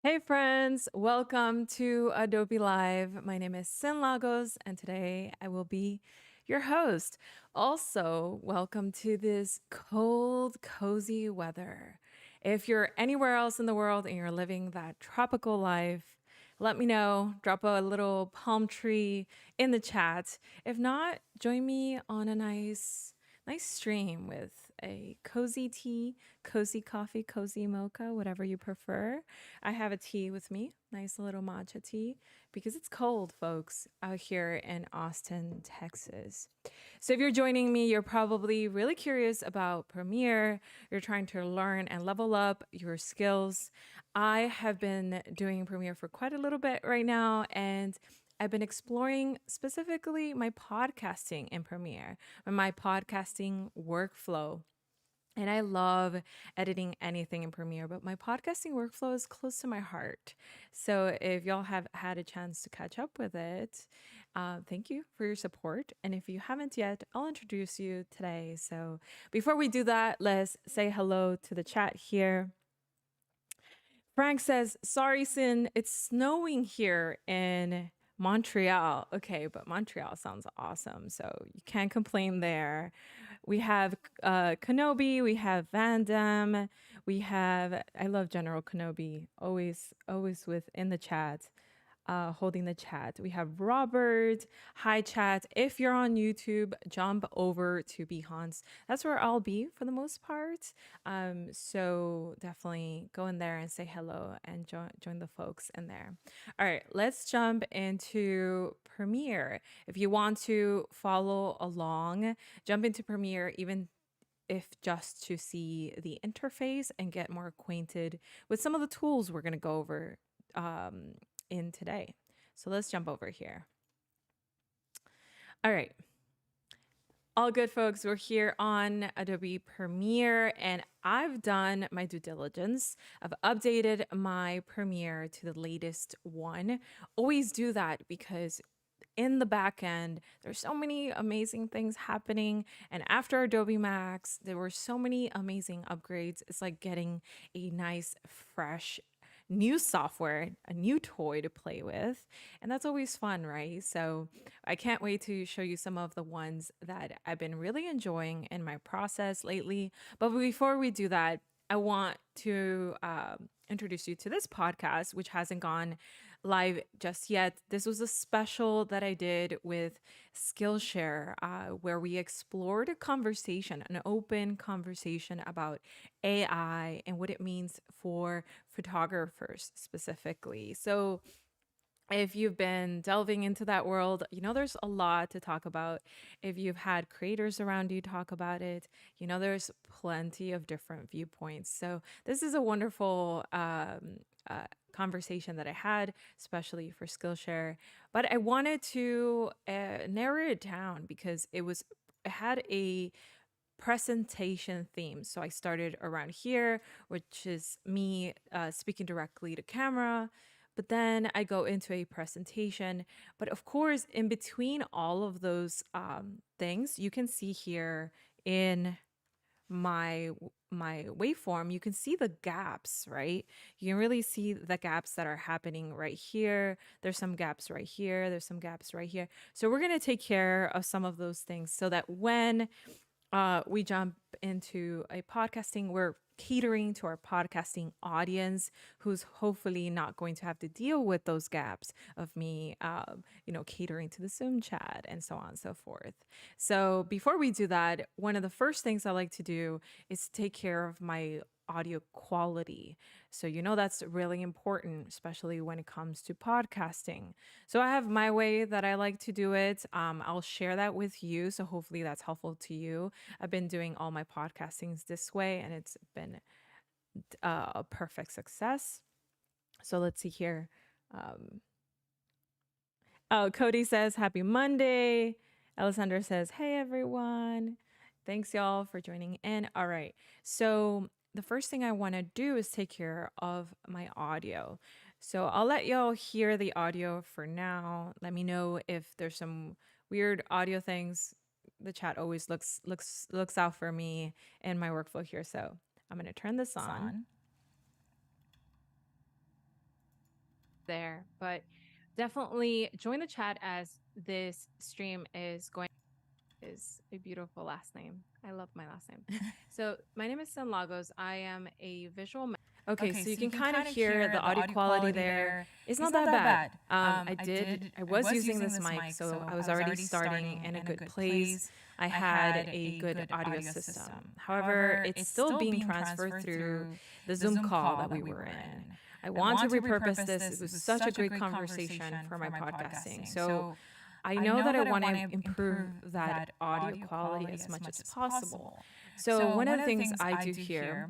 Hey friends, welcome to Adobe Live. My name is Cyn Lagos, and today I will be your host. Also, welcome to this cold, cozy weather. If you're anywhere else in the world and you're living that tropical life, let me know. Drop a little palm tree in the chat. If not, join me on a nice stream with a cozy tea, cozy coffee, cozy mocha, whatever you prefer. I have a tea with me, nice little matcha tea, because it's cold, folks, out here in Austin, Texas. So if you're joining me, you're probably really curious about Premiere. You're trying to learn and level up your skills. I have been doing Premiere for quite a little bit right now, and I've been exploring specifically my podcasting in Premiere, my podcasting workflow. And I love editing anything in Premiere, but my podcasting workflow is close to my heart. So if y'all have had a chance to catch up with it, thank you for your support. And if you haven't yet, I'll introduce you today. So before we do that, let's say hello to the chat here. Frank says, sorry, Sin, it's snowing here in Montreal. Okay, but Montreal sounds awesome. So you can't complain there. We have Kenobi, we have Van Damme, we have, I love General Kenobi, always within the chat, holding the chat. We have Robert. Hi, chat. If you're on YouTube, jump over to Behance. That's where I'll be for the most part. So definitely go in there and say hello and join the folks in there. All right, let's jump into Premiere. If you want to follow along, jump into Premiere, even if just to see the interface and get more acquainted with some of the tools we're going to go over um, in today. So let's jump over here. All right. All good, folks. We're here on Adobe Premiere, and I've done my due diligence. I've updated my Premiere to the latest one. Always do that because in the back end, there's so many amazing things happening. And after Adobe Max, there were so many amazing upgrades. It's like getting a nice, fresh, new software, a new toy to play with. And that's always fun, right? So I can't wait to show you some of the ones that I've been really enjoying in my process lately. But before we do that, I want to introduce you to this podcast, which hasn't gone live just yet. This was a special that I did with Skillshare, where we explored a conversation, an open conversation about AI and what it means for photographers specifically. So, if you've been delving into that world, there's a lot to talk about. If you've had creators around you talk about it, there's plenty of different viewpoints. So, this is a wonderful conversation that I had, especially for Skillshare. But I wanted to narrow it down because it had a presentation theme. So I started around here, which is me speaking directly to camera. But then I go into a presentation. But of course, in between all of those things, you can see here in my waveform, you can see the gaps, right? You can really see the gaps that are happening right here. There's some gaps right here. There's some gaps right here. So we're going to take care of some of those things so that when we jump into a podcasting, we're catering to our podcasting audience who's hopefully not going to have to deal with those gaps of me, catering to the Zoom chat and so on and so forth. So before we do that, one of the first things I like to do is take care of my audio quality. So, that's really important, especially when it comes to podcasting. So, I have my way that I like to do it. I'll share that with you. So, hopefully, that's helpful to you. I've been doing all my podcastings this way, and it's been a perfect success. So, let's see here. Um, oh, Cody says, Happy Monday. Alessandra says, Hey, everyone. Thanks, y'all, for joining in. All right. So, the first thing I want to do is take care of my audio. So, I'll let y'all hear the audio for now. Let me know if there's some weird audio things. The chat always looks out for me in my workflow here. So, I'm going to turn this on. there. But definitely join the chat as this stream is a beautiful last name. I love my last name. So my name is Cyn Lagos. I am a Okay, Okay, so you so you can can kind of kind of hear hear the the audio audio quality quality there. there. It's not It's that not that bad. bad. I was using this mic, so I was already starting in a good place. I had a good audio system. However, it's still being transferred through the Zoom call that we were in. I want to repurpose this. It was such a great conversation for my podcasting. So I know that I want to improve that audio quality as much as possible. So one of the things I do here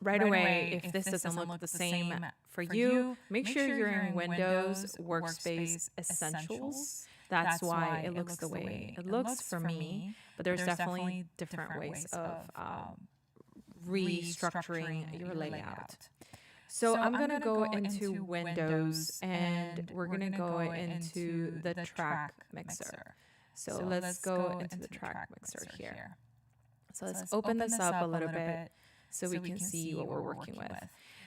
right away, if this doesn't look the same for you, make sure you're in Windows Workspace Essentials. That's why it looks the way it looks for me. But there's definitely different ways of restructuring your layout. So I'm going to go into Windows and we're going to go into the track mixer. So let's go into the track mixer here. So let's open this up a little bit so we can see what we're working with.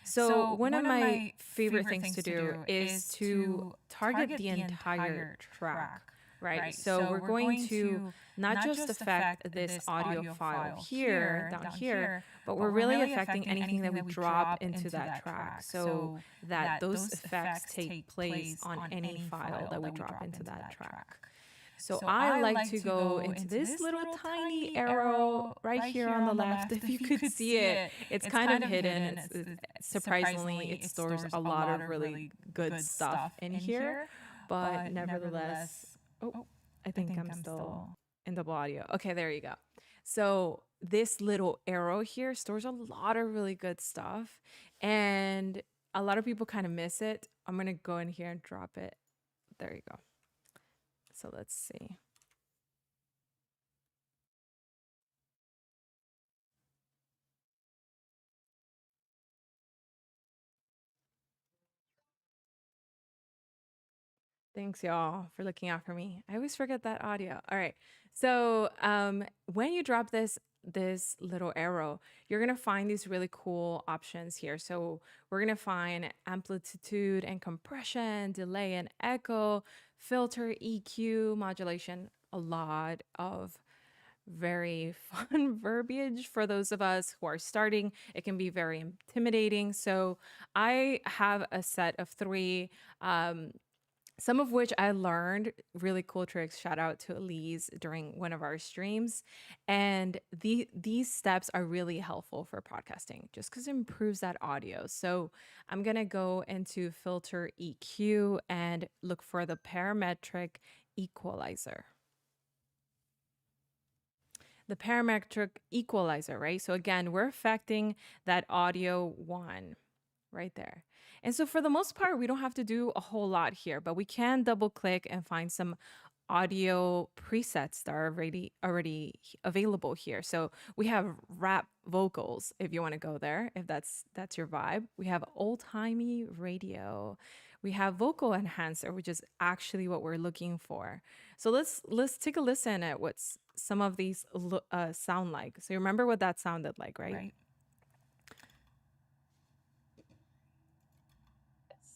So one of my favorite things to do is to target the entire track, right? So we're going to not just affect this audio file here, down here, but we're really affecting anything that we drop into that track so that those effects take place on any file that we drop into that track. So I like to go into this little tiny arrow right here on the left. If you could see it, it's kind of hidden. Surprisingly, it stores a lot of really good stuff in here. But nevertheless, I think I'm still in double audio. Okay, there you go. So this little arrow here stores a lot of really good stuff. And a lot of people kind of miss it. I'm going to go in here and drop it. There you go. So let's see. Thanks, y'all, for looking out for me. I always forget that audio. All right. So when you drop this little arrow, you're gonna find these really cool options here. So we're gonna find amplitude and compression, delay and echo, filter, EQ, modulation, a lot of very fun verbiage for those of us who are starting. It can be very intimidating. So I have a set of three. Some of which I learned really cool tricks. Shout out to Elise during one of our streams. And these steps are really helpful for podcasting just because it improves that audio. So I'm going to go into filter EQ and look for the parametric equalizer. The parametric equalizer, right? So again, we're affecting that audio one right there. And so for the most part, we don't have to do a whole lot here, but we can double click and find some audio presets that are already available here. So we have rap vocals if you want to go there, if that's your vibe. We have old-timey radio. We have vocal enhancer, which is actually what we're looking for. So let's take a listen at what some of these sound like. So you remember what that sounded like, right?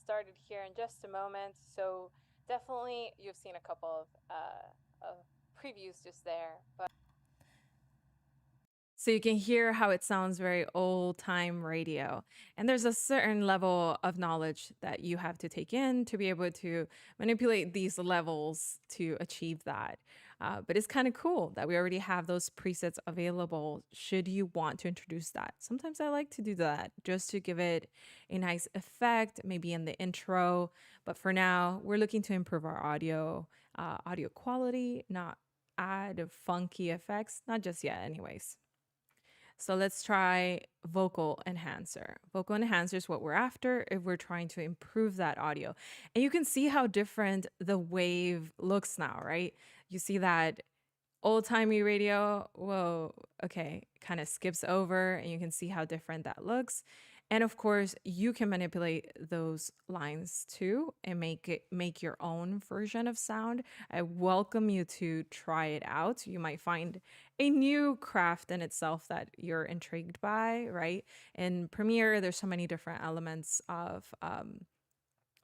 Started here in just a moment. So definitely you've seen a couple of previews just there, but so you can hear how it sounds very old time radio. And there's a certain level of knowledge that you have to take in to be able to manipulate these levels to achieve that. But it's kind of cool that we already have those presets available should you want to introduce that. Sometimes I like to do that just to give it a nice effect, maybe in the intro. But for now, we're looking to improve our audio quality, not add funky effects, not just yet anyways. So let's try vocal enhancer. Vocal enhancer is what we're after if we're trying to improve that audio. And you can see how different the wave looks now, right? You see that old-timey radio, whoa, okay, kind of skips over and you can see how different that looks. And of course, you can manipulate those lines too and make your own version of sound. I welcome you to try it out. You might find a new craft in itself that you're intrigued by, right? In Premiere, there's so many different elements of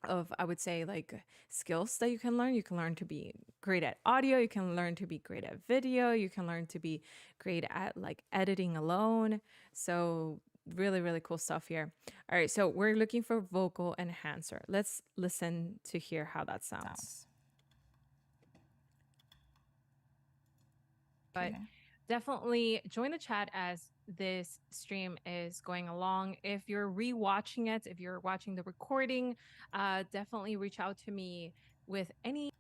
I would say, like skills that you can learn. You can learn to be great at audio, you can learn to be great at video, you can learn to be great at like editing alone. So really, really cool stuff here. All right, so we're looking for vocal enhancer. Let's listen to hear how that sounds. But definitely join the chat as this stream is going along. If you're rewatching it, if you're watching the recording, definitely reach out to me with any.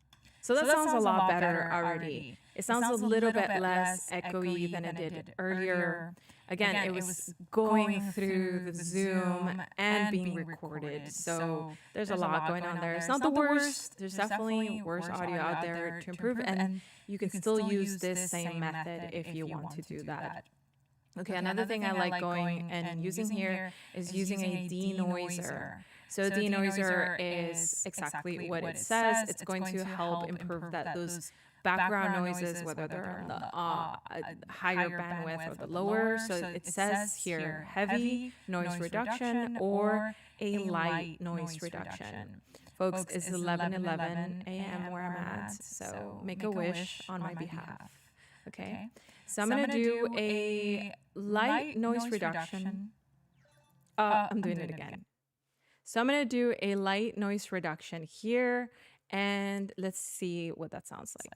So that sounds a lot better already. It sounds a little bit less echoey than it did earlier. Again, it was going through the Zoom and being recorded. So there's a lot going on there. It's not the worst. There's definitely worse audio out there to improve. And you can still use this same method if you want to do that. Okay, another thing I like going and using here is using a denoiser. So denoiser is exactly what it says. It's going to help improve that those background noises, whether they're on the higher bandwidth or the lower. So it says here heavy noise reduction or a light noise reduction. Folks, it's 11:11 a.m. where I'm at, so make a wish on my behalf. Okay, so I'm gonna do a light noise reduction. I'm doing it again. So I'm going to do a light noise reduction here, and let's see what that sounds like.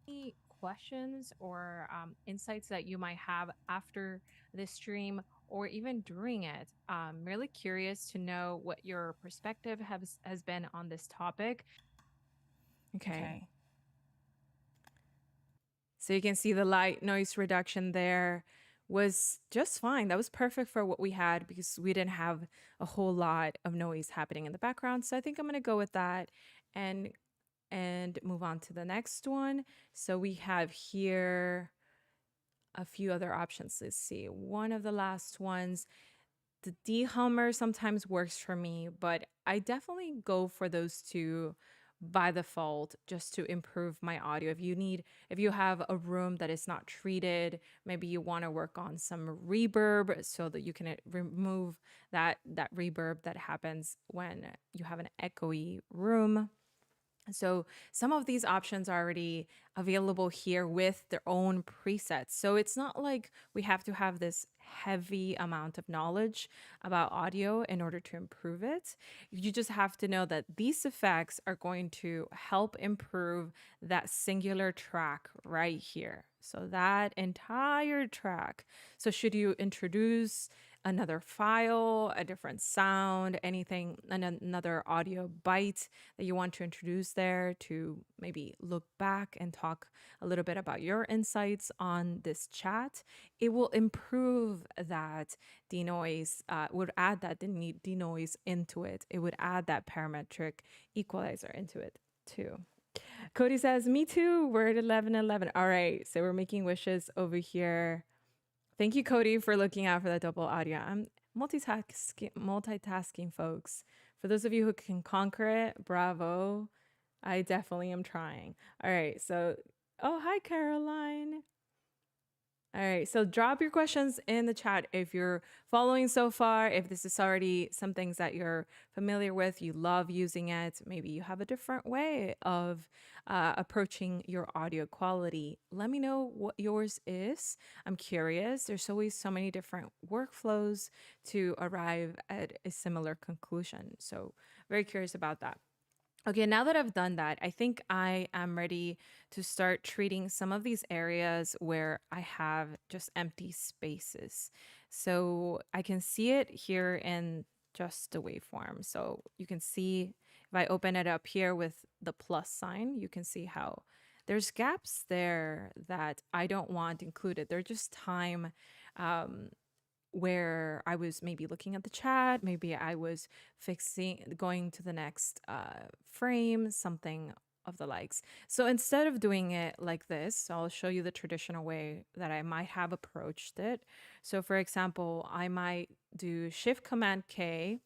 Any questions or insights that you might have after this stream or even during it? I'm really curious to know what your perspective has been on this topic. Okay. So you can see the light noise reduction there was just fine. That was perfect for what we had because we didn't have a whole lot of noise happening in the background. So I think I'm going to go with that and move on to the next one. So we have here a few other options. Let's see. One of the last ones, the dehummer sometimes works for me, but I definitely go for those two by default just to improve my audio. If you have a room that is not treated, maybe you want to work on some reverb so that you can remove that reverb that happens when you have an echoey room. So some of these options are already available here with their own presets. So it's not like we have to have this heavy amount of knowledge about audio in order to improve it. You just have to know that these effects are going to help improve that singular track right here. So that entire track. So should you introduce another file, a different sound, anything, another audio bite that you want to introduce there to maybe look back and talk a little bit about your insights on this chat, it will improve that denoise, would add that denoise into it. It would add that parametric equalizer into it too. Cody says, me too, we're at 11:11. All right, so we're making wishes over here. Thank you, Cody, for looking out for that double audio. I'm multitasking, folks. For those of you who can conquer it, bravo. I definitely am trying. All right, so, oh, hi, Caroline. All right, so drop your questions in the chat if you're following so far, if this is already some things that you're familiar with, you love using it, maybe you have a different way of approaching your audio quality. Let me know what yours is. I'm curious. There's always so many different workflows to arrive at a similar conclusion. So very curious about that. Okay, now that I've done that, I think I am ready to start treating some of these areas where I have just empty spaces. So I can see it here in just the waveform. So you can see if I open it up here with the plus sign, you can see how there's gaps there that I don't want included. They're just time where I was maybe looking at the chat, maybe I was going to the next frame, something of the likes. So instead of doing it like this, I'll show you the traditional way that I might have approached it. So for example, I might do Shift Command K,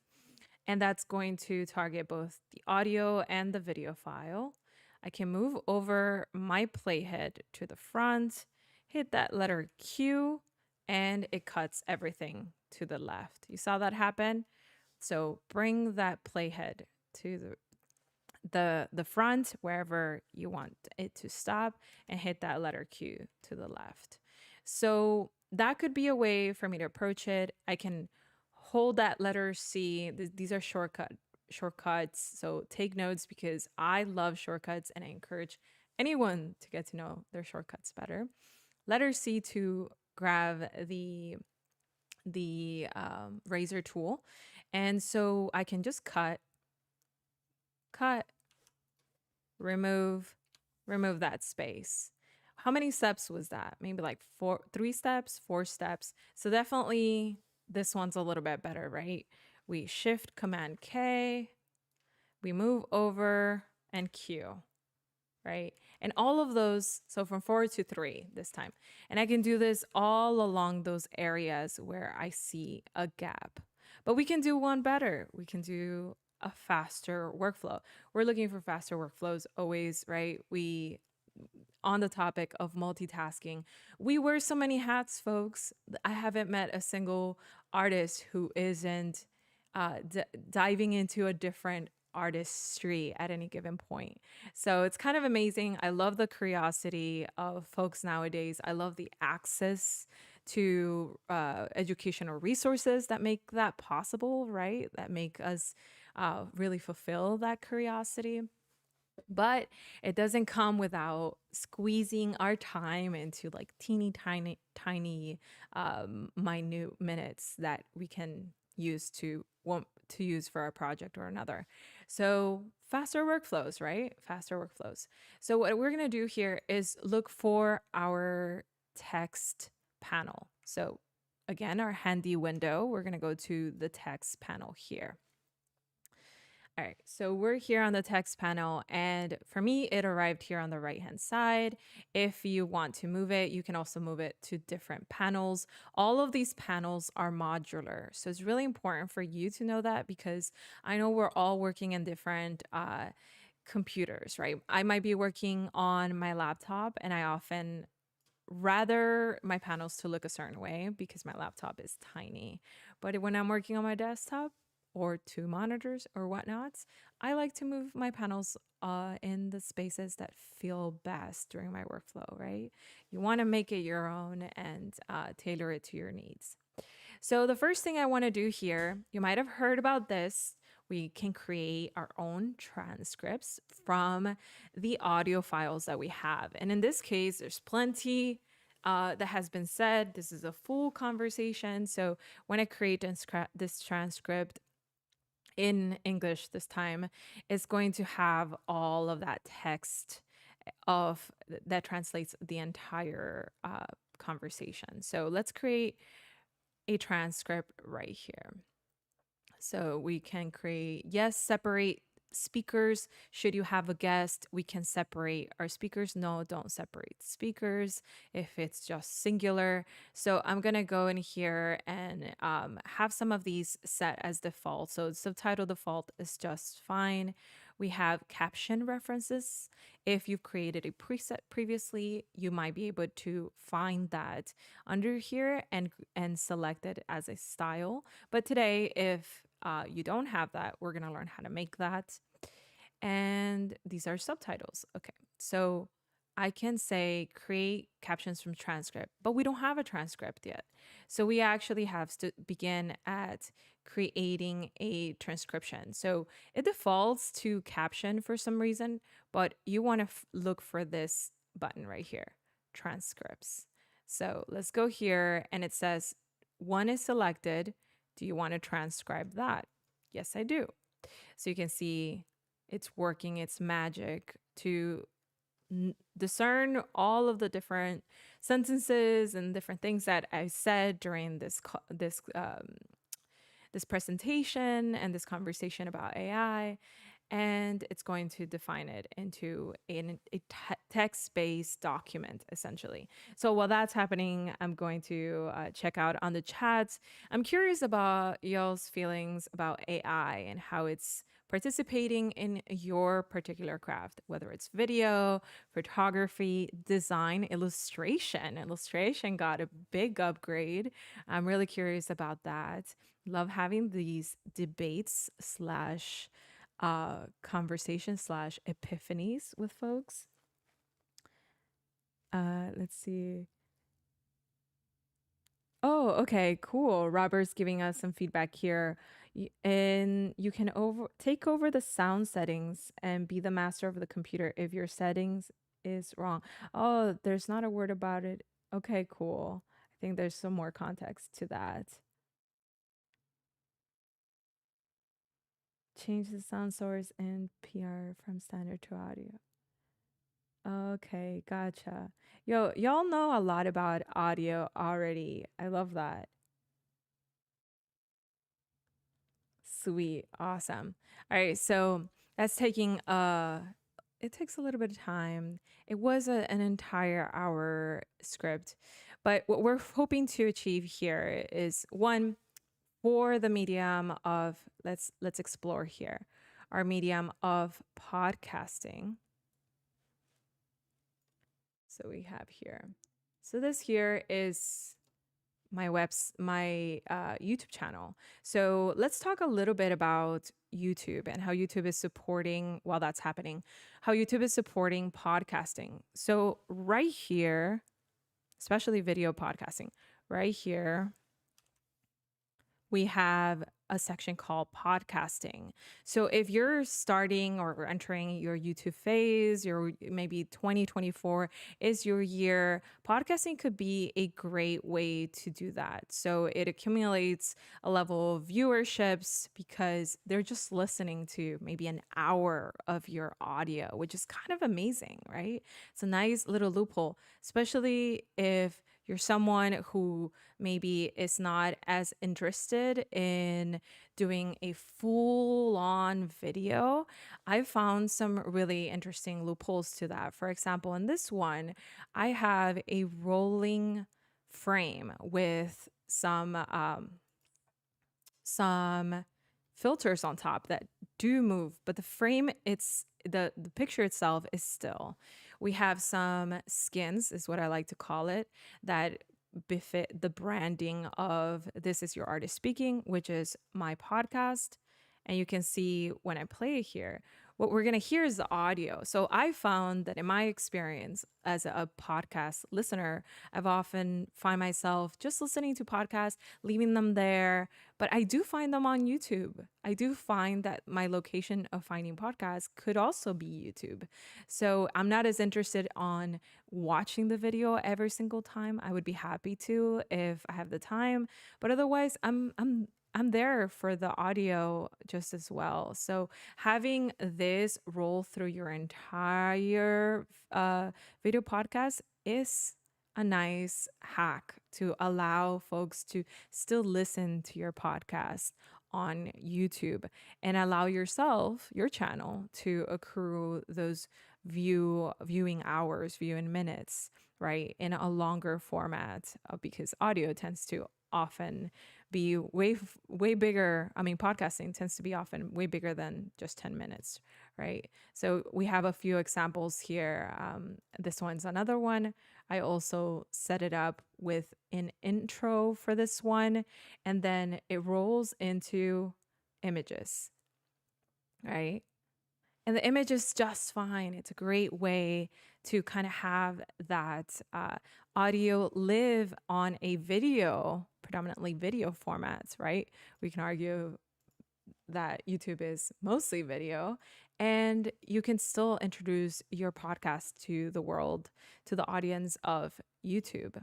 and that's going to target both the audio and the video file. I can move over my playhead to the front, hit that letter Q, and it cuts everything to the left. You saw that happen? So bring that playhead to the front wherever you want it to stop and hit that letter Q to the left. So that could be a way for me to approach it. I can hold that letter C. These are shortcuts. So take notes because I love shortcuts and I encourage anyone to get to know their shortcuts better. Letter C to grab the razor tool, and so I can just cut, remove, remove that space. How many steps was that? Maybe like 3 steps, 4 steps. So definitely this one's a little bit better, right? We shift command K, we move over and Q, right? And all of those, so from 4 to 3 this time. And I can do this all along those areas where I see a gap. But we can do one better. We can do a faster workflow. We're looking for faster workflows always, right? On the topic of multitasking, we wear so many hats, folks. I haven't met a single artist who isn't diving into a different artistry at any given point. So it's kind of amazing. I love the curiosity of folks nowadays. I love the access to educational resources that make that possible, right? That make us really fulfill that curiosity. But it doesn't come without squeezing our time into like teeny tiny minute minutes that we can use to want to use for our project or another. So faster workflows, right? Faster workflows. So what we're going to do here is look for our text panel. So again, our handy window, we're going to go to the text panel here. All right, so we're here on the text panel, and for me, it arrived here on the right-hand side. If you want to move it, you can also move it to different panels. All of these panels are modular, so it's really important for you to know that because I know we're all working in different computers, right? I might be working on my laptop, and I often rather my panels to look a certain way because my laptop is tiny. But when I'm working on my desktop, or 2 monitors or whatnot, I like to move my panels in the spaces that feel best during my workflow, right? You want to make it your own and tailor it to your needs. So the first thing I want to do here, you might have heard about this. We can create our own transcripts from the audio files that we have. And in this case, there's plenty that has been said. This is a full conversation. So when I create this transcript, in English this time, is going to have all of that text of that translates the entire conversation. So let's create a transcript right here. So we can create, yes, separate speakers. Should you have a guest, we can separate our speakers. No, don't separate speakers if it's just singular. So I'm going to go in here and have some of these set as default. So subtitle default is just fine. We have caption references. If you've created a preset previously, you might be able to find that under here and select it as a style. But today, if you don't have that, we're going to learn how to make that. And these are subtitles. Okay, so I can say create captions from transcript, but we don't have a transcript yet. So we actually have to begin at creating a transcription. So it defaults to caption for some reason, but you want to look for this button right here, transcripts. So let's go here and it says one is selected. Do you want to transcribe that? Yes, I do. So you can see it's working its magic to discern all of the different sentences and different things that I said during this presentation and this conversation about AI. and it's going to define it into a text-based document, essentially. So while that's happening, I'm going to check out on the chats. I'm curious about y'all's feelings about AI and how it's participating in your particular craft, whether it's video, photography, design, illustration. Illustration got a big upgrade. I'm really curious about that. Love having these debates slash conversation slash epiphanies with folks. Let's see. Oh, okay, cool. Robert's giving us some feedback here. And you can take over the sound settings and be the master of the computer if your settings is wrong. Oh, there's not a word about it. Okay, cool. I think there's some more context to that. Change the sound source and PR from standard to audio. Okay, gotcha. Yo, y'all know a lot about audio already. I love that. Sweet. Awesome. All right, so that's taking it takes a little bit of time. It was an entire hour script, but what we're hoping to achieve here is one for the medium of let's explore here. Our medium of podcasting. So we have here. So this here is my YouTube channel. So let's talk a little bit about YouTube and how YouTube is supporting while that's happening, how YouTube is supporting podcasting. So right here, especially video podcasting, right here we have a section called podcasting. So if you're starting or entering your YouTube phase, your maybe 2024 is your year, podcasting could be a great way to do that. So it accumulates a level of viewerships because they're just listening to maybe an hour of your audio, which is kind of amazing, right? It's a nice little loophole, especially if you're someone who maybe is not as interested in doing a full on video. I've found some really interesting loopholes to that. For example, in this one, I have a rolling frame with some filters on top that do move, but the frame the picture itself is still. We have some skins, is what I like to call it, that befit the branding of This Is Your Artist Speaking, which is my podcast. And you can see when I play here, what we're going to hear is the audio. So I found that in my experience as a podcast listener, I've often find myself just listening to podcasts, leaving them there, but I do find them on YouTube. I do find that my location of finding podcasts could also be YouTube. So I'm not as interested on watching the video every single time. I would be happy to if I have the time, but otherwise I'm there for the audio just as well. So having this roll through your entire video podcast is a nice hack to allow folks to still listen to your podcast on YouTube and allow yourself, your channel, to accrue those viewing hours, viewing minutes, right, in a longer format because audio tends to often be way bigger. I mean, podcasting tends to be often way bigger than just 10 minutes, right? So we have a few examples here. This one's another one. I also set it up with an intro for this one, and then it rolls into images, right? And the image is just fine. It's a great way to kind of have that audio live on a video, predominantly video formats, right? We can argue that YouTube is mostly video, and you can still introduce your podcast to the world, to the audience of YouTube.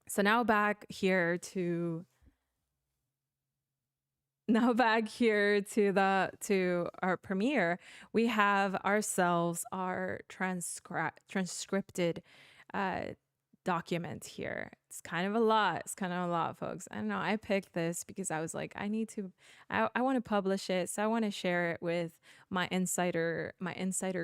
So back here to our premiere, we have ourselves our transcripted document here. It's kind of a lot. It's kind of a lot, folks. I don't know. I picked this because I was like, I want to publish it. So I want to share it with my insider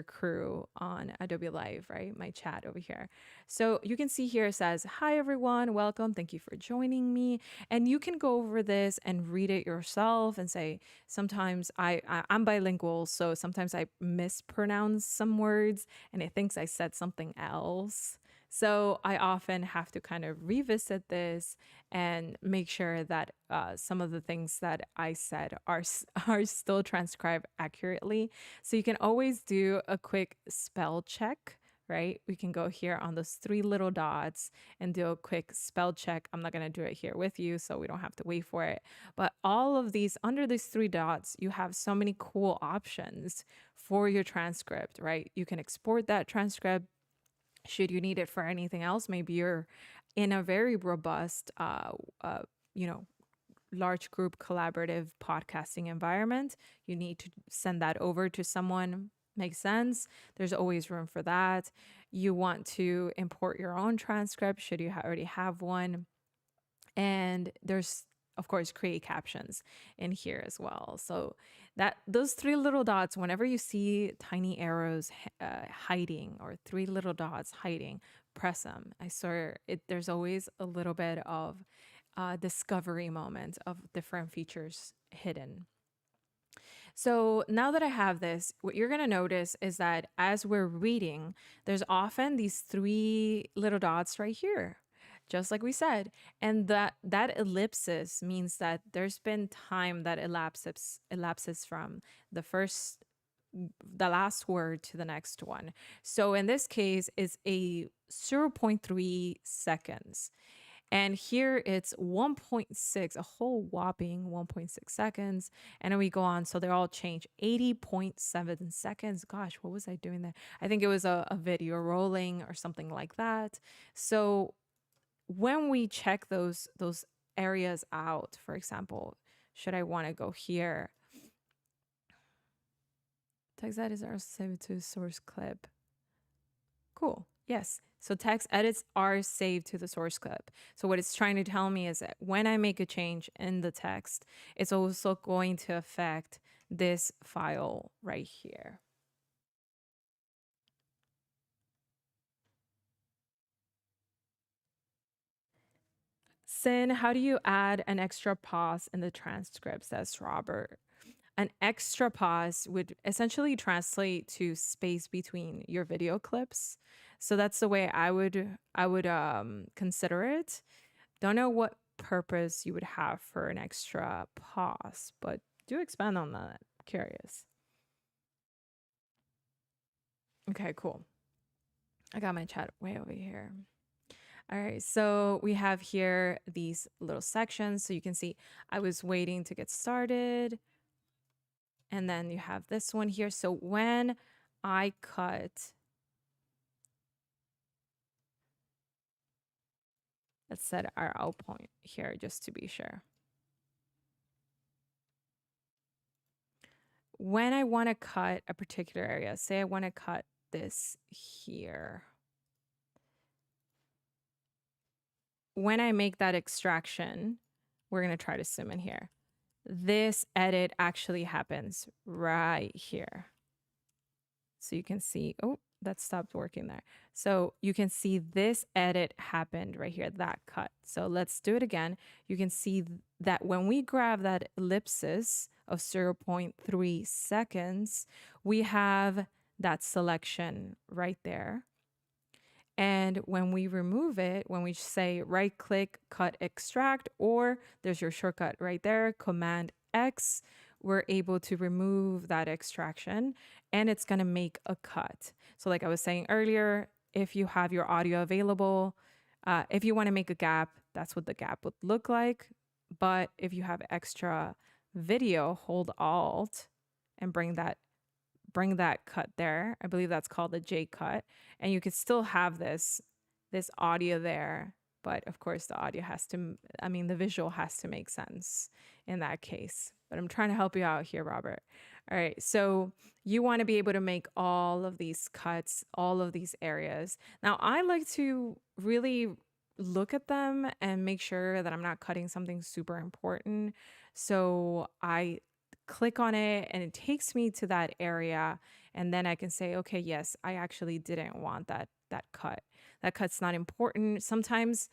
crew on Adobe Live, right? My chat over here. So you can see here it says, hi everyone, welcome. Thank you for joining me. And you can go over this and read it yourself and say, sometimes I'm bilingual. So sometimes I mispronounce some words and it thinks I said something else. So I often have to kind of revisit this and make sure that some of the things that I said are still transcribed accurately. So you can always do a quick spell check, right? We can go here on those three little dots and do a quick spell check. I'm not going to do it here with you, so we don't have to wait for it. But all of these, under these three dots, you have so many cool options for your transcript, right? You can export that transcript should you need it for anything else. Maybe you're in a very robust, you know, large group collaborative podcasting environment. You need to send that over to someone. Makes sense. There's always room for that. You want to import your own transcript should you already have one. And there's, of course, create captions in here as well. So that those three little dots, whenever you see tiny arrows hiding or three little dots hiding, press them. I swear there's always a little bit of discovery moment of different features hidden. So now that I have this, what you're going to notice is that as we're reading, there's often these three little dots right here, just like we said. And that ellipsis means that there's been time that elapses from the last word to the next one. So in this case, it's a 0.3 seconds. And here it's 1.6, a whole whopping 1.6 seconds. And then we go on. So they're all changed. 80.7 seconds. Gosh, what was I doing there? I think it was a video rolling or something like that. So when we check those areas out, for example, should I want to go here? Text edits are saved to source clip. Cool. Yes. So text edits are saved to the source clip. So what it's trying to tell me is that when I make a change in the text, it's also going to affect this file right here. Cyn, how do you add an extra pause in the transcript? Says Robert. An extra pause would essentially translate to space between your video clips. So that's the way I would consider it. Don't know what purpose you would have for an extra pause, but do expand on that. Curious. Okay, cool. I got my chat way over here. All right, so we have here these little sections. So you can see I was waiting to get started. And then you have this one here. So when I cut, let's set our out point here just to be sure. When I want to cut a particular area, say I want to cut this here. When I make that extraction, we're going to try to zoom in here. This edit actually happens right here. So you can see, oh, that stopped working there. So you can see this edit happened right here, that cut. So let's do it again. You can see that when we grab that ellipsis of 0.3 seconds, we have that selection right there. And when we remove it, when we say right click, cut, extract, or there's your shortcut right there, Command X, we're able to remove that extraction and it's going to make a cut. So like I was saying earlier, if you have your audio available, if you want to make a gap, that's what the gap would look like. But if you have extra video, hold Alt and bring that cut there. I believe that's called a J cut. And you could still have this audio there. But of course, the audio has to, the visual has to make sense in that case. But I'm trying to help you out here, Robert. All right. So you want to be able to make all of these cuts, all of these areas. Now, I like to really look at them and make sure that I'm not cutting something super important. So I click on it and it takes me to that area. And then I can say, okay, yes, I actually didn't want that cut. That cut's not important. Sometimes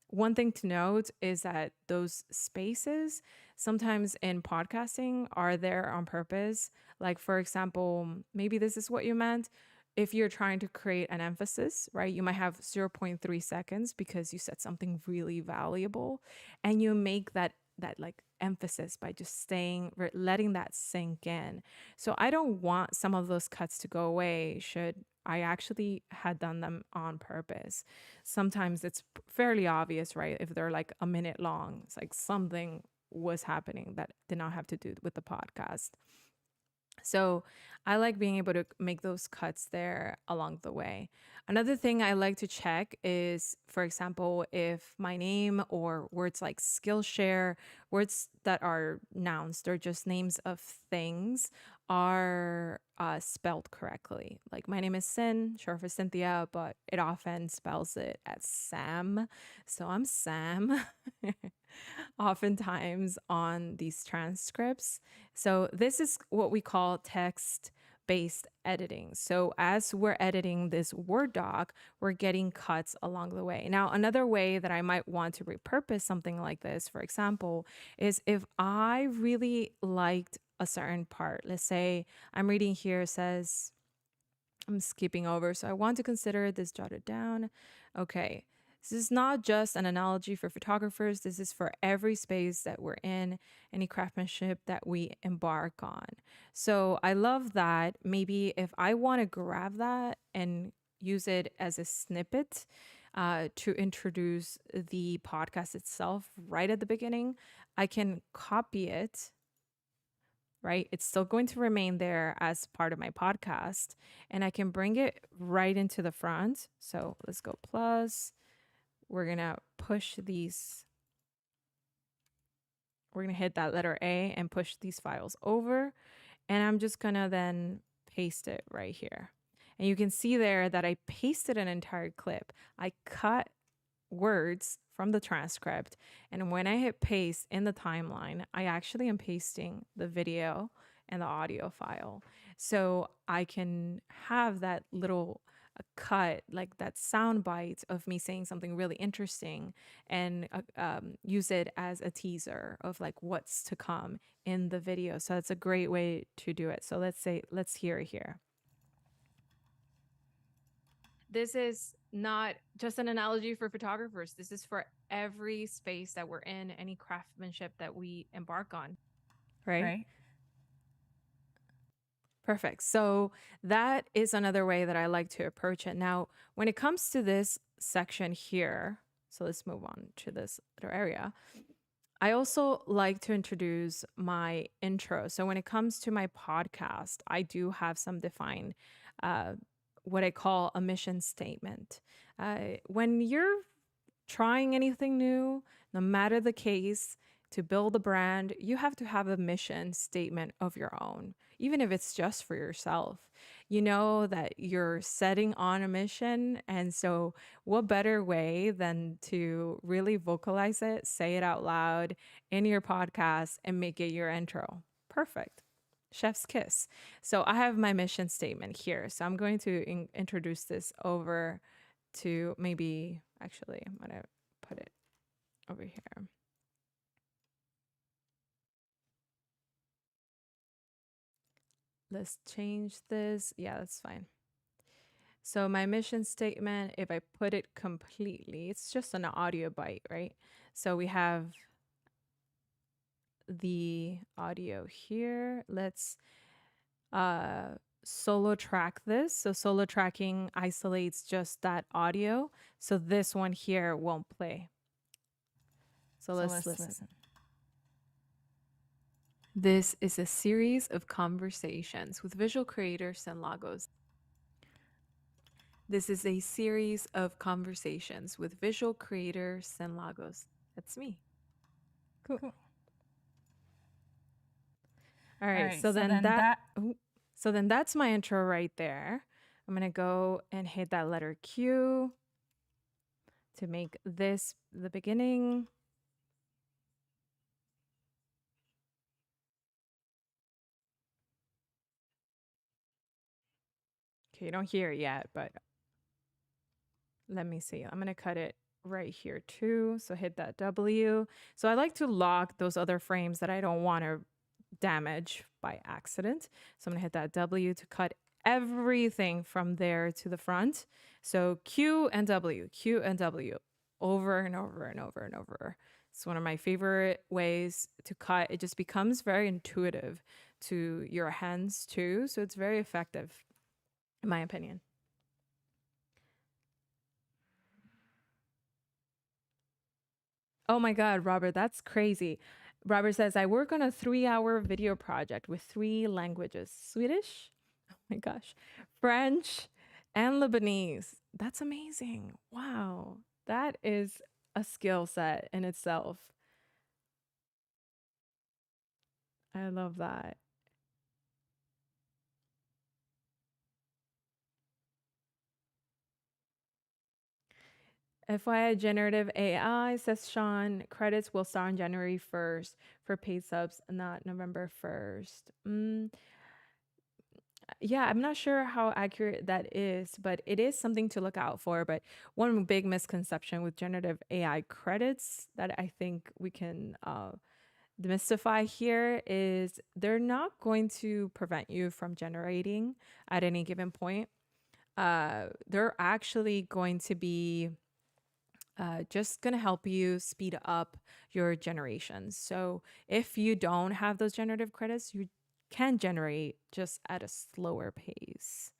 one thing to note is that those spaces sometimes in podcasting are there on purpose. Like, for example, maybe this is what you meant. If you're trying to create an emphasis, right, you might have zero point 0.3 seconds because you said something really valuable and you make that like emphasis by just letting that sink in. So I don't want some of those cuts to go away should I actually had done them on purpose. Sometimes it's fairly obvious, right? If they're like a minute long, it's like something was happening that did not have to do with the podcast. So I like being able to make those cuts there along the way. Another thing I like to check is, for example, if my name or words like Skillshare, words that are nouns, they're just names of things, are spelled correctly. Like my name is Cyn, short for Cynthia, but it often spells it as Sam. So I'm Sam. Oftentimes on these transcripts. So this is what we call text based editing. So as we're editing this Word doc, we're getting cuts along the way. Now, another way that I might want to repurpose something like this, for example, is if I really liked a certain part. Let's say I'm reading here, it says, I'm skipping over. So I want to consider this jotted down. Okay. This is not just an analogy for photographers. This is for every space that we're in, any craftsmanship that we embark on. So I love that. Maybe if I want to grab that and use it as a snippet to introduce the podcast itself right at the beginning, I can copy it, right? It's still going to remain there as part of my podcast, and I can bring it right into the front. So let's go plus. We're going to push these. We're going to hit that letter A and push these files over. And I'm just going to then paste it right here. And you can see there that I pasted an entire clip. I cut words from the transcript. And when I hit paste in the timeline, I actually am pasting the video and the audio file. So I can have that little cut, like that sound bite of me saying something really interesting and use it as a teaser of like what's to come in the video. So it's a great way to do it. So let's hear it here. This is not just an analogy for photographers. This is for every space that we're in, any craftsmanship that we embark on, right? Right. Perfect. So that is another way that I like to approach it. Now, when it comes to this section here, so let's move on to this other area. I also like to introduce my intro. So when it comes to my podcast, I do have some defined what I call a mission statement. When you're trying anything new, no matter the case, to build a brand, you have to have a mission statement of your own, even if it's just for yourself. You know that you're setting on a mission. And so, what better way than to really vocalize it, say it out loud in your podcast, and make it your intro? Perfect. Chef's kiss. So, I have my mission statement here. So, I'm going to introduce this over to maybe, actually, I'm going to put it over here. Let's change this. Yeah, that's fine. So my mission statement, if I put it completely, it's just an audio bite, right? So we have the audio here. Let's solo track this. So solo tracking isolates just that audio. So this one here won't play. So let's listen. This is a series of conversations with visual creator Cyn Lagos. This is a series of conversations with visual creator Cyn Lagos. That's me. Cool. Cool. All All right. right. So So then then that, that. ooh, so then that's my intro right there. I'm going to go and hit that letter Q to make this the beginning. Okay, you don't hear it yet, but let me see. I'm going to cut it right here too. So hit that W. So I like to lock those other frames that I don't want to damage by accident. So I'm going to hit that W to cut everything from there to the front. So Q and W, Q and W, over and over and over and over. It's one of my favorite ways to cut. It just becomes very intuitive to your hands too. So it's very effective, in my opinion. Oh my God, Robert, that's crazy. Robert says, I work on a 3-hour video project with 3 languages: Swedish, oh my gosh, French, and Lebanese. That's amazing. Wow. That is a skill set in itself. I love that. FYI, generative AI, says Sean, credits will start on January 1st for paid subs, not November 1st. Yeah, I'm not sure how accurate that is, but it is something to look out for. But one big misconception with generative AI credits that I think we can demystify here is they're not going to prevent you from generating at any given point. They're actually going to be just going to help you speed up your generations. So if you don't have those generative credits, you can generate just at a slower pace.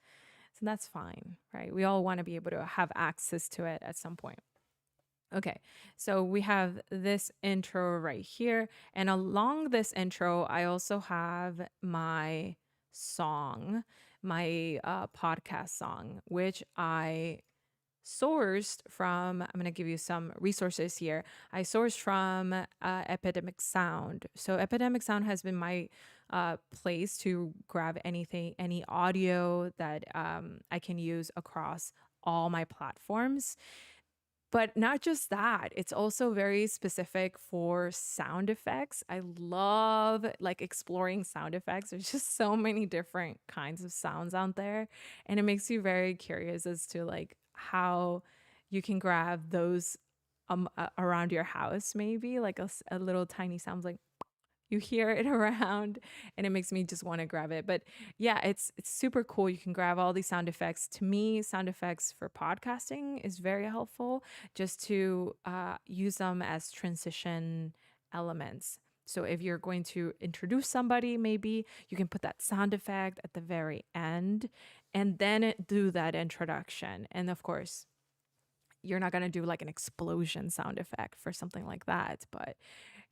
So that's fine, right? We all want to be able to have access to it at some point. Okay, so we have this intro right here. And along this intro, I also have my song, my podcast song, which I sourced from, I'm going to give you some resources here. I sourced from Epidemic Sound. So Epidemic Sound has been my place to grab anything, any audio that I can use across all my platforms. But not just that, it's also very specific for sound effects. I love like exploring sound effects. There's just so many different kinds of sounds out there, and it makes you very curious as to like how you can grab those around your house, maybe like a little tiny sounds like you hear it around, and it makes me just want to grab it. But yeah, it's super cool. You can grab all these sound effects. To me, sound effects for podcasting is very helpful, just to use them as transition elements. So if you're going to introduce somebody, maybe you can put that sound effect at the very end and then do that introduction. And of course, you're not going to do like an explosion sound effect for something like that, but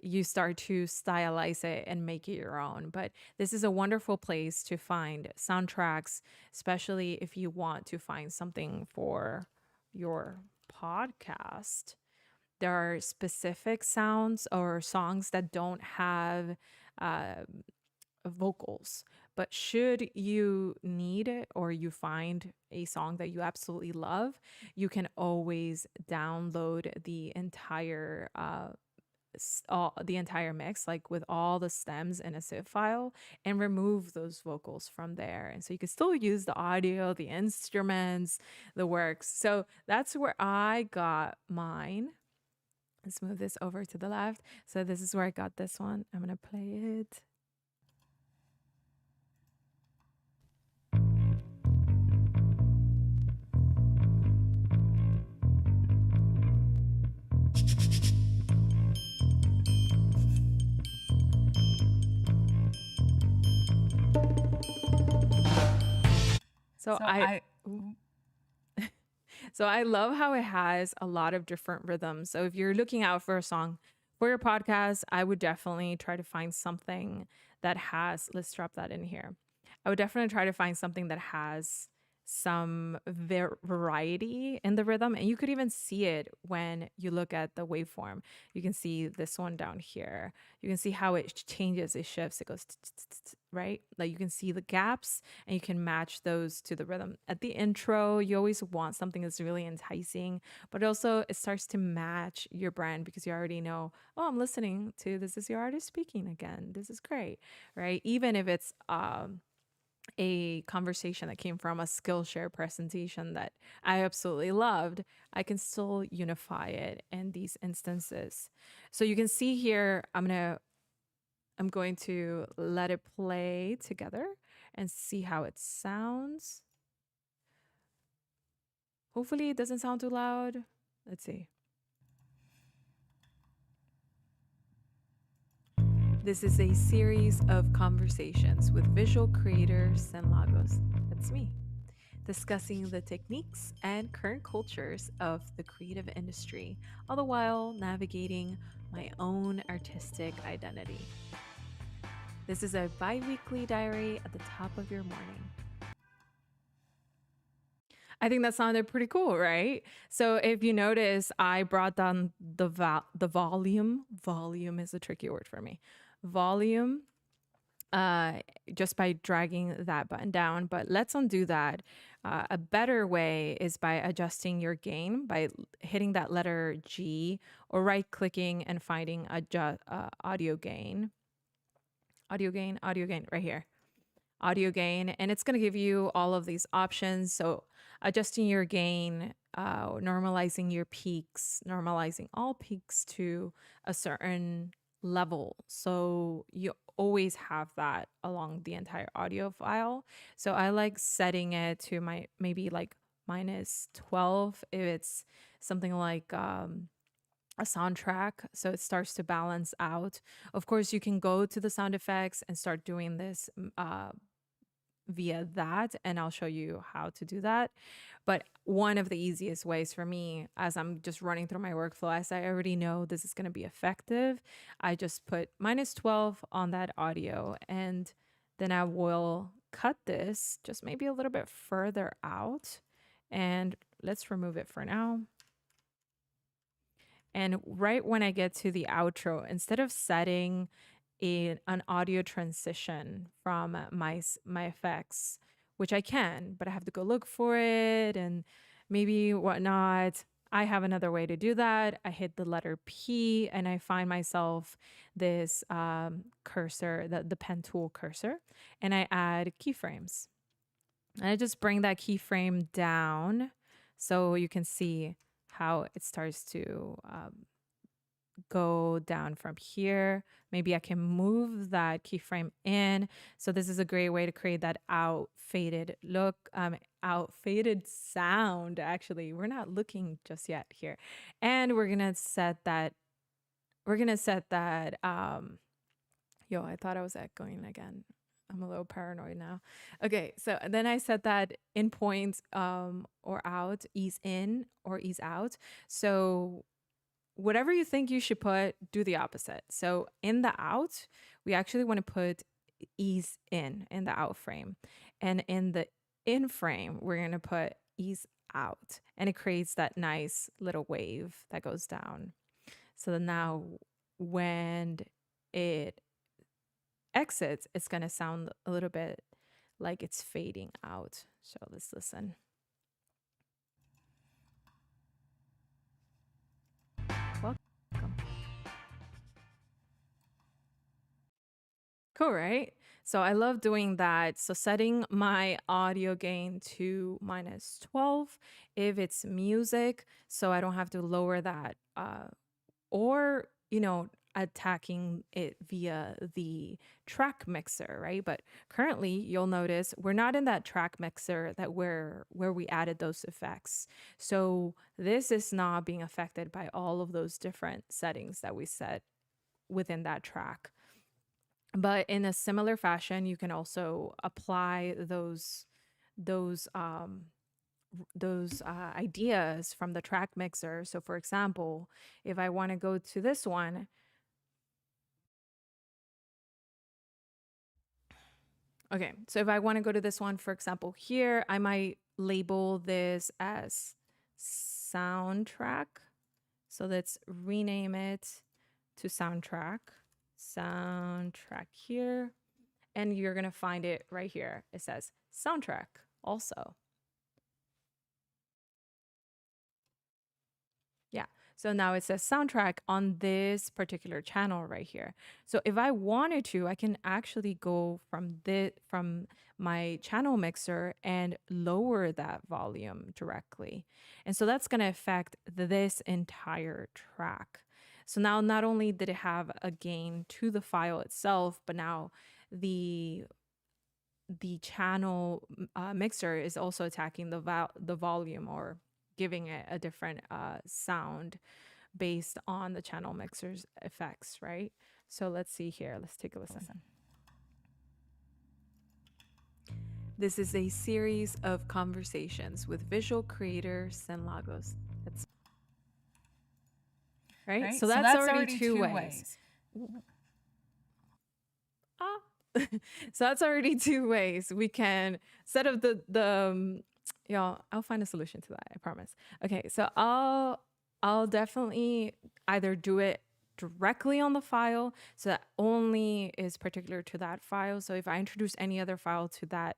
you start to stylize it and make it your own. But this is a wonderful place to find soundtracks, especially if you want to find something for your podcast. There are specific sounds or songs that don't have uh, vocals. But should you need it or you find a song that you absolutely love, you can always download the entire mix, like with all the stems in a zip file, and remove those vocals from there. And so you can still use the audio, the instruments, the works. So that's where I got mine. Let's move this over to the left. So this is where I got this one. I'm going to play it. So So I I. So I love how it has a lot of different rhythms. So if you're looking out for a song for your podcast, I would definitely try to find something that has, let's drop that in here. I would definitely try to find something that has some variety in the rhythm. And you could even see it when you look at the waveform. You can see this one down here. You can see how it changes, it shifts, it goes, right? Like you can see the gaps and you can match those to the rhythm. At the intro, you always want something that's really enticing, but also it starts to match your brand because you already know, oh, I'm listening to this is your artist speaking again. This is great, right? Even if it's a conversation that came from a Skillshare presentation that I absolutely loved, I can still unify it in these instances. So you can see here, I'm going to let it play together and see how it sounds. Hopefully it doesn't sound too loud. Let's see. This is a series of conversations with visual creator Cyn Lagos. That's me, discussing the techniques and current cultures of the creative industry, all the while navigating my own artistic identity. This is a bi-weekly diary at the top of your morning. I think that sounded pretty cool, right? So if you notice, I brought down the volume. Volume is a tricky word for me. Volume, uh, just by dragging that button down. But let's undo that. A better way is by adjusting your gain by hitting that letter G or right clicking and finding audio gain. Audio gain, right here. Audio gain, and it's going to give you all of these options. So adjusting your gain, normalizing your peaks, normalizing all peaks to a certain level. So you always have that along the entire audio file. So I like setting it to my maybe like -12 if it's something like a soundtrack, so it starts to balance out. Of course, you can go to the sound effects and start doing this via that, and I'll show you how to do that. But one of the easiest ways for me, as I'm just running through my workflow, as I already know this is going to be effective, I just put -12 on that audio, and then I will cut this just maybe a little bit further out, and let's remove it for now. And right when I get to the outro, instead of setting an audio transition from my effects, which I can, but I have to go look for it and maybe whatnot. I have another way to do that. I hit the letter P and I find myself this cursor, the pen tool cursor, and I add keyframes. And I just bring that keyframe down so you can see how it starts to go down from here. Maybe I can move that keyframe in. So this is a great way to create that out faded look, out faded sound. Actually, we're not looking just yet here. And we're gonna set that, yo, I thought I was echoing again. I'm a little paranoid now. Okay, so then I set that in points or out, ease in or ease out. So whatever you think you should put, do the opposite. So in the out, we actually want to put ease in the out frame. And in the in frame, we're going to put ease out. And it creates that nice little wave that goes down. So now when it exits, it's going to sound a little bit like it's fading out. So let's listen. Welcome. Cool, right? So I love doing that. So setting my audio gain to -12 if it's music, so I don't have to lower that or, attacking it via the track mixer, right? But currently you'll notice we're not in that track mixer that where we added those effects. So this is not being affected by all of those different settings that we set within that track. But in a similar fashion, you can also apply those ideas from the track mixer. So for example, if I want to go to this one, Okay, so if I want to go to this one, for example, here, I might label this as soundtrack. So let's rename it to soundtrack. Soundtrack here. And you're going to find it right here. It says soundtrack also. Yeah. So now it says soundtrack on this particular channel right here. So if I wanted to, I can actually go from my channel mixer and lower that volume directly. And so that's going to affect this entire track. So now not only did it have a gain to the file itself, but now the channel mixer is also attacking the volume, or giving it a different sound based on the channel mixer's effects, right? So let's see here. Let's take a listen. This is a series of conversations with visual creator Cyn Lagos. That's right. So that's already two ways. Ah. So that's already two ways. We can set up y'all, I'll find a solution to that, I promise. Okay, so I'll definitely either do it directly on the file, so that only is particular to that file. So if I introduce any other file to that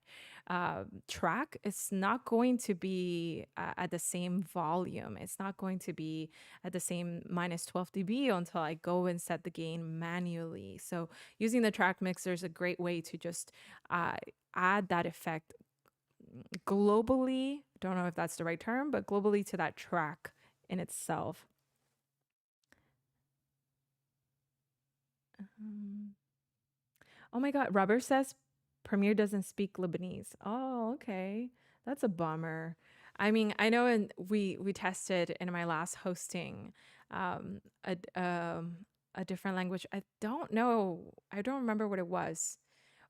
track, it's not going to be at the same volume. It's not going to be at the same minus 12 dB until I go and set the gain manually. So using the track mixer is a great way to just add that effect globally. Don't know if that's the right term, but globally to that track in itself. Oh my God, Robert says Premiere doesn't speak Lebanese. Oh, okay. That's a bummer. I mean, I know we tested in my last hosting um, a, um, a different language. I don't know. I don't remember what it was,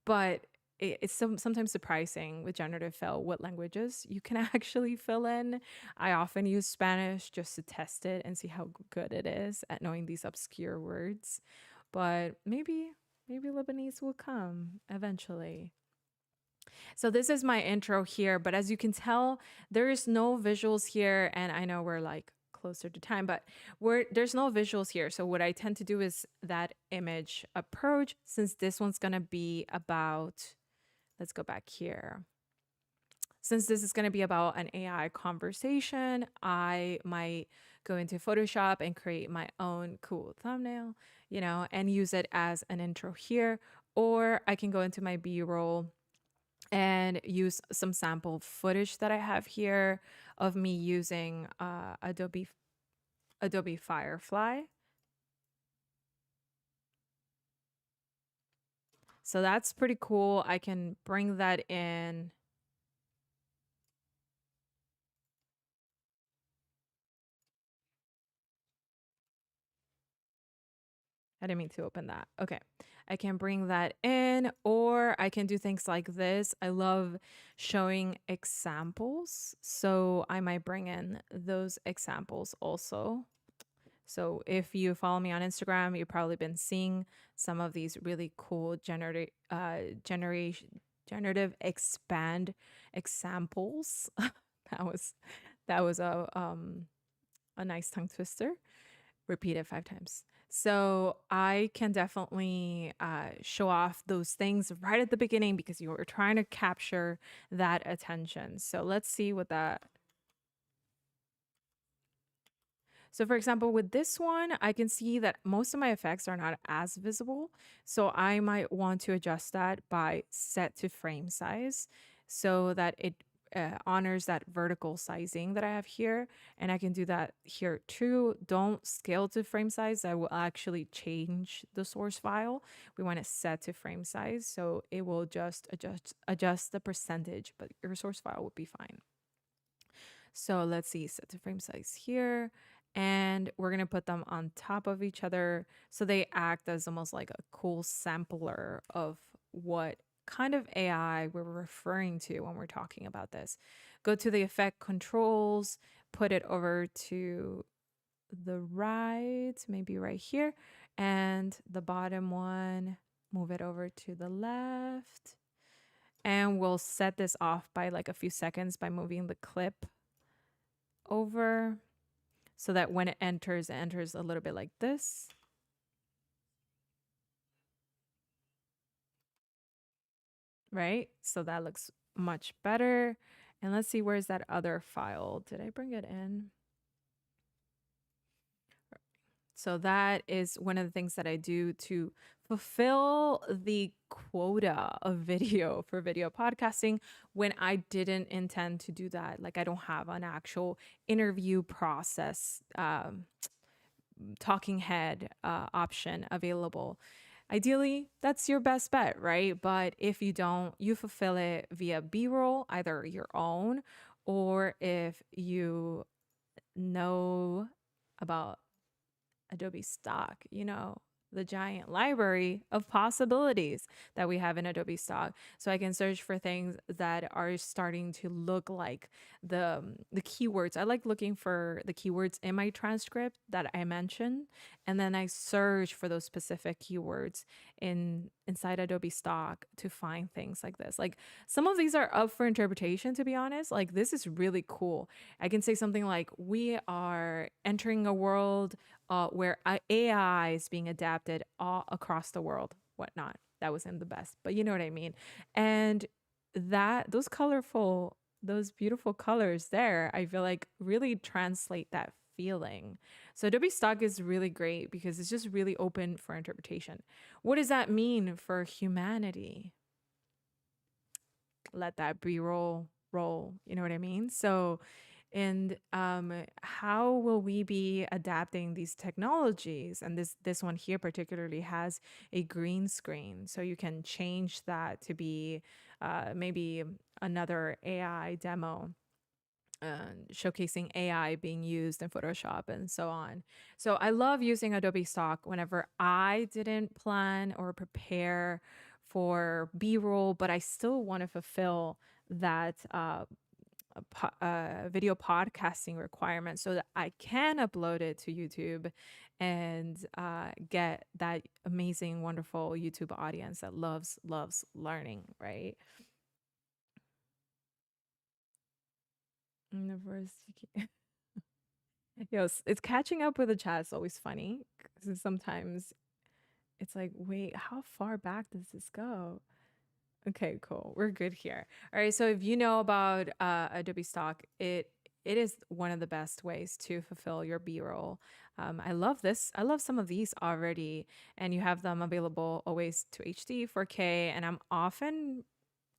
but it's sometimes surprising with generative fill what languages you can actually fill in. I often use Spanish just to test it and see how good it is at knowing these obscure words. But maybe Lebanese will come eventually. So this is my intro here, but as you can tell, there is no visuals here, and I know we're like closer to time, but there's no visuals here. So what I tend to do is that image approach, since this one's gonna be about, let's go back here. Since this is going to be about an AI conversation, I might go into Photoshop and create my own cool thumbnail, and use it as an intro here. Or I can go into my B-roll and use some sample footage that I have here of me using Adobe Firefly. So that's pretty cool. I can bring that in. I didn't mean to open that. Okay. I can bring that in, or I can do things like this. I love showing examples. So I might bring in those examples also. So if you follow me on Instagram, you've probably been seeing some of these really cool generative expand examples. that was a nice tongue twister. Repeat it 5 times. So I can definitely show off those things right at the beginning because you were trying to capture that attention. So let's see what that. So for example, with this one, I can see that most of my effects are not as visible. So I might want to adjust that by set to frame size so that it honors that vertical sizing that I have here. And I can do that here too. Don't scale to frame size. I will actually change the source file. We want it set to frame size. So it will just adjust the percentage, but your source file would be fine. So let's see, set to frame size here. And we're going to put them on top of each other. So they act as almost like a cool sampler of what kind of AI we're referring to when we're talking about this. Go to the effect controls, put it over to the right, maybe right here. And the bottom one, move it over to the left. And we'll set this off by like a few seconds by moving the clip over so that when it enters a little bit like this. Right? So that looks much better. And let's see, where's that other file? Did I bring it in? So that is one of the things that I do to fulfill the quota of video for video podcasting when I didn't intend to do that. Like I don't have an actual interview process, talking head option available. Ideally, that's your best bet, right? But if you don't, you fulfill it via B-roll, either your own, or if you know about Adobe Stock, the giant library of possibilities that we have in Adobe Stock. So I can search for things that are starting to look like the keywords. I like looking for the keywords in my transcript that I mentioned, and then I search for those specific keywords inside Adobe Stock to find things like this. Like some of these are up for interpretation, to be honest. Like this is really cool. I can say something like, we are entering a world where AI is being adapted all across the world, whatnot. That wasn't the best, but you know what I mean. And those colorful, those beautiful colors there, I feel like really translate that feeling. So Adobe Stock is really great because it's just really open for interpretation. What does that mean for humanity? Let that B-roll roll. You know what I mean? So, and how will we be adapting these technologies? And this one here particularly has a green screen, so you can change that to be maybe another AI demo. Showcasing AI being used in Photoshop and so on. So I love using Adobe Stock whenever I didn't plan or prepare for B-roll, but I still want to fulfill that video podcasting requirement so that I can upload it to YouTube and get that amazing, wonderful YouTube audience that loves learning, right? University. Yo, it's catching up with the chat. It's always funny because sometimes it's like, wait, how far back does this go? Okay, cool. We're good here. All right. So if you know about Adobe Stock, it is one of the best ways to fulfill your B-roll. I love this. I love some of these already, and you have them available always to HD, 4K, and I'm often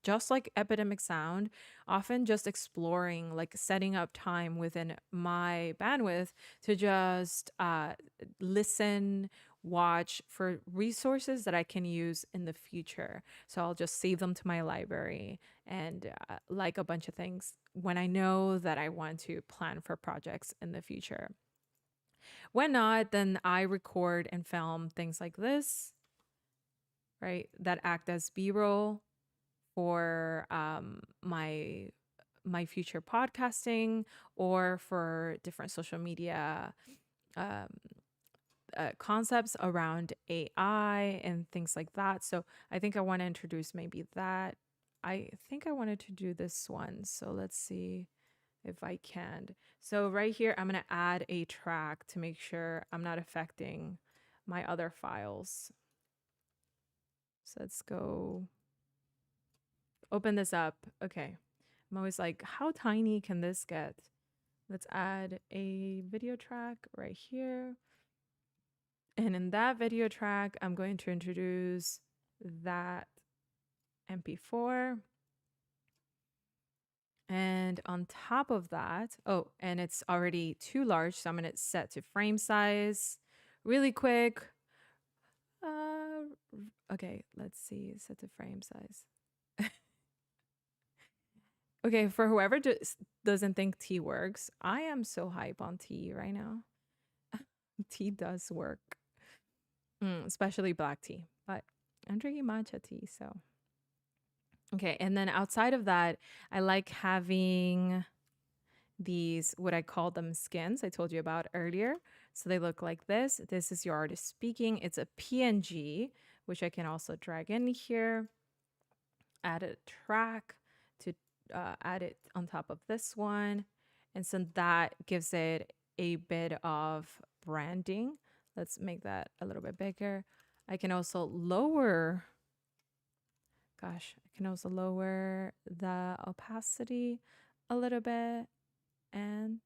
just like Epidemic Sound, often just exploring, like setting up time within my bandwidth to just listen, watch for resources that I can use in the future. So I'll just save them to my library and like a bunch of things when I know that I want to plan for projects in the future. When not, then I record and film things like this, right? That act as B-roll for my future podcasting or for different social media um, concepts around AI and things like that. So I think I want to introduce maybe that. I think I wanted to do this one. So let's see if I can. So right here, I'm going to add a track to make sure I'm not affecting my other files. So let's go open this up. Okay. I'm always like, how tiny can this get? Let's add a video track right here. And in that video track, I'm going to introduce that MP4. And on top of that, oh, and it's already too large, so I'm going to set to frame size really quick. Okay, let's see, set to frame size. Okay, for whoever doesn't think tea works, I am so hype on tea right now. Tea does work, especially black tea, but I'm drinking matcha tea, so. Okay, and then outside of that, I like having these, what I call them skins I told you about earlier. So they look like this. This is your artist speaking. It's a PNG, which I can also drag in here. add a track to add it on top of this one. And so that gives it a bit of branding. Let's make that a little bit bigger. I can also lower, gosh, I can also lower the opacity a little bit. And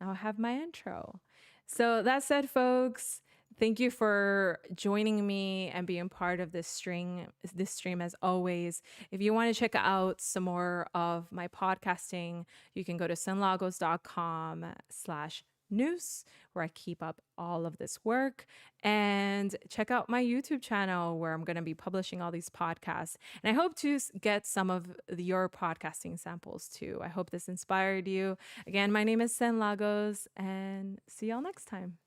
now I have my intro. So that said, folks, thank you for joining me and being part of this stream as always. If you want to check out some more of my podcasting, you can go to cynlagos.com/news, where I keep up all of this work, and check out my YouTube channel where I'm going to be publishing all these podcasts. And I hope to get some of your podcasting samples too. I hope this inspired you. Again, my name is Cyn Lagos, and see y'all next time.